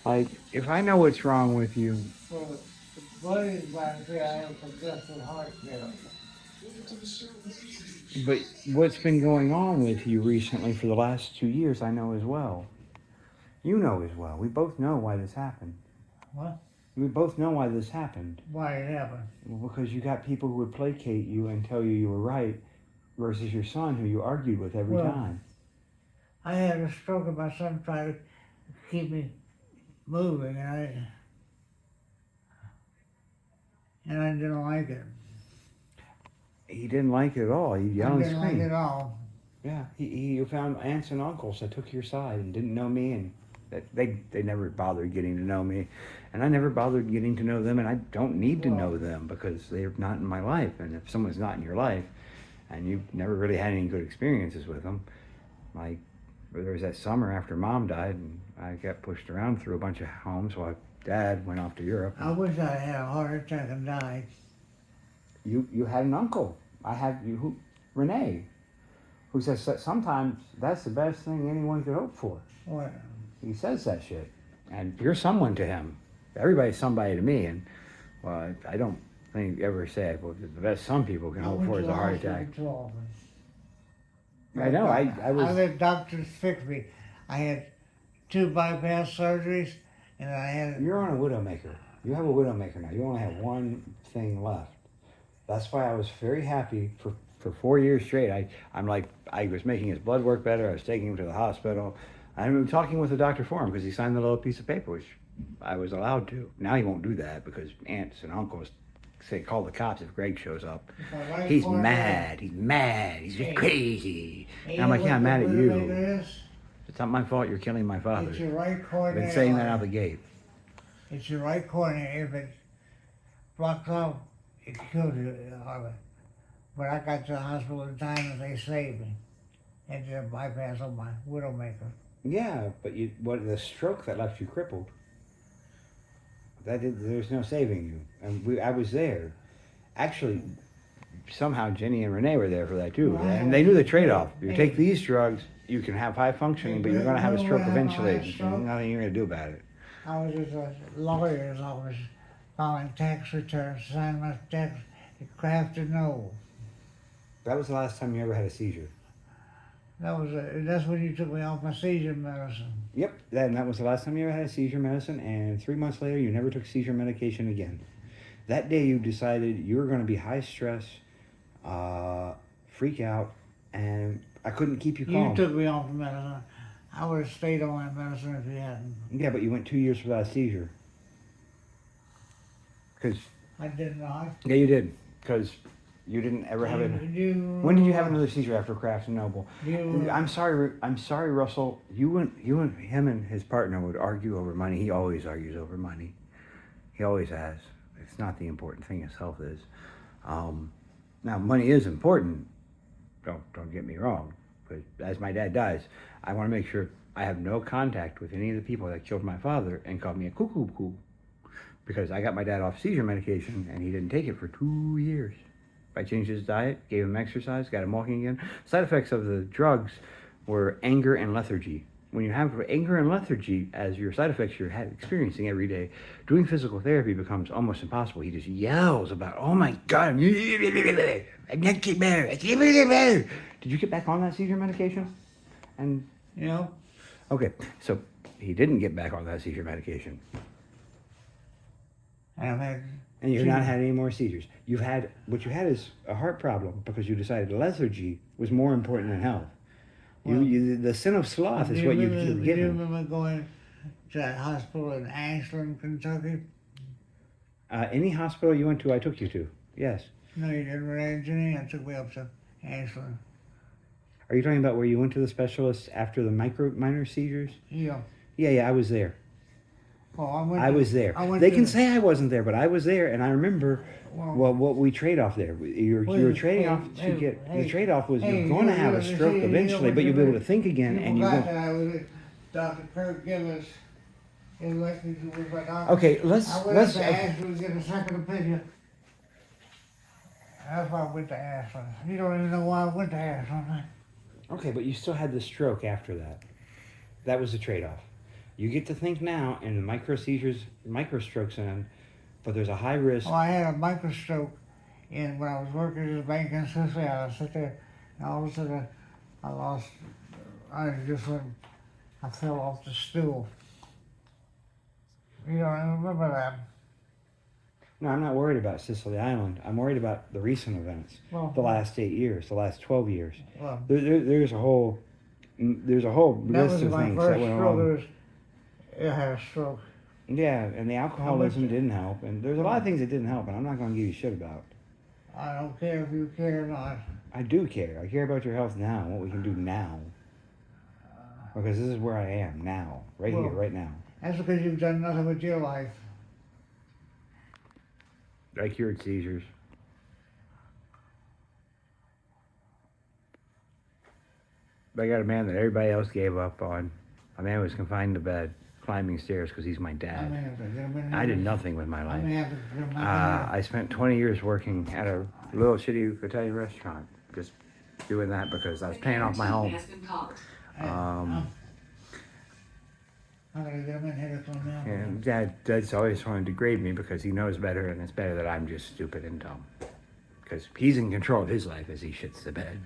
Like, if I know what's wrong with you, Well, the buddies might say I have congestive heart failure. but what's been going on with you recently for the last 2 years, I know as well. You know as well. We both know why this happened. What? We both know why this happened. Why it happened? Well, because you got people who would placate you and tell you were right versus your son who you argued with every Well, time. I had a stroke and my son tried to keep me moving, and I didn't like it. He didn't like it at all. He'd I yell and didn't like it scream. at all. Yeah, he found aunts and uncles that took your side and didn't know me, and that they never bothered getting to know me, and I never bothered getting to know them, and I don't need to know them because they're not in my life. And if someone's not in your life, and you've never really had any good experiences with them, like there was that summer after Mom died, and I got pushed around through a bunch of homes while Dad went off to Europe. I wish I had a heart attack and died. You had an uncle. I had you who Renee, who says that sometimes that's the best thing anyone could hope for. What? He says that shit, and you're someone to him. Everybody's somebody to me, and well, I don't think ever say well, the best some people can I hope went for to is the a heart hospital attack. too often. I know. I I was. let doctors fix me. I had 2 bypass surgeries, and I had. You're on a widowmaker. You have a widowmaker now. You only have one thing left. That's why I was very happy for 4 years straight. I'm like, I was making his blood work better. I was taking him to the hospital. I'm talking with the doctor for him because he signed the little piece of paper, which I was allowed to. Now he won't do that because aunts and uncles say call the cops if Greg shows up. Right He's corner, mad. He's mad. He's Hey. crazy. Hey, And I'm like, yeah, I'm mad at you. Is? It's not my fault you're killing my father. It's your right I've corner. been saying that out the gate. It's your right corner. If it blocks off, it kills you. But I got to the hospital in time and they saved me. And did a bypass on my widowmaker. Yeah, but what the stroke that left you crippled. There's no saving you, and I was there. Actually, somehow Jenny and Renee were there for that too, Well, and they knew the trade-off. You hey. take these drugs, you can have high functioning, but you're going to have a You know stroke what happened eventually. when I had a stroke? There's nothing you're going to do about it. I was at a lawyer's office filing tax returns, signing my tax at Crafton Knoll. That was the last time you ever had a seizure. That's when you took me off my seizure medicine. Yep, that was the last time you ever had a seizure medicine, and 3 months later, you never took seizure medication again. That day, you decided you were going to be high stress, freak out, and I couldn't keep you calm. You took me off the medicine. I would have stayed on that medicine if you hadn't. Yeah, but you went 2 years without a seizure. Because I did not. yeah, you did. Because you didn't ever have it. When did you have another seizure after Kraft and Noble? I'm sorry, Russell. You and him and his partner would argue over money. He always argues over money. He always has. It's not the important thing. His health is. Now, money is important. Don't get me wrong. But as my dad dies, I want to make sure I have no contact with any of the people that killed my father and called me a cuckoo, because I got my dad off seizure medication and he didn't take it for 2 years. I changed his diet, gave him exercise, got him walking again. Side effects of the drugs were anger and lethargy. When you have anger and lethargy as your side effects you're experiencing every day, doing physical therapy becomes almost impossible. He just yells about, oh my God, I'm not getting better. I can't get better. Did you get back on that seizure medication? And You know? okay, so he didn't get back on that seizure medication. And I've had. And you've not had any more seizures. What you had is a heart problem because you decided lethargy was more important than health. Well, The sin of sloth is what you were Do you given. remember going to that hospital in Ashland, Kentucky? Any hospital you went to, I took you to. Yes. No, you didn't. Renee and Jenny, I took me up to Ashland. Are you talking about where you went to the specialist after the minor seizures? Yeah. Yeah, I was there. Oh, I was there. They can say I wasn't there, but I was there, and I remember what we trade off there. You were trading off to get the trade off was you're going to have a stroke eventually, but you'll be able to think again, and you won't. I was with Dr. Kirk Gillis in Lexington with my doctor. Okay, let's. I went to Ashland to get a second opinion. That's why I went to Ashland. You don't even know why I went to Ashland. Okay, but you still had the stroke after that. That was the trade-off. You get to think now, and the micro seizures, micro strokes in, but there's a high risk. Oh, I had a microstroke when I was working at the bank in Sicily. I sat there, and all of a sudden I fell off the stool. You don't remember that? No, I'm not worried about Sicily Island. I'm worried about the recent events, Well, the last 8 years, the last 12 years. well, There's a whole that list was of my things first that went stroke. on. I had a stroke. Yeah, and the alcoholism didn't help, and there's a lot of things that didn't help, and I'm not going to give you shit about. I don't care if you care or not. I do care. I care about your health now, and what we can do now. Because this is where I am now, right here, right now. That's because you've done nothing with your life. I cured seizures. I got a man that everybody else gave up on. A man who was confined to bed, climbing stairs because he's my dad. I did nothing with my life. I spent 20 years working at a little shitty Italian restaurant, just doing that because I was paying off my home. I'm gonna get him in here from now. And Dad's always wanted to degrade me because he knows better, and it's better that I'm just stupid and dumb. Because he's in control of his life as he shits the bed.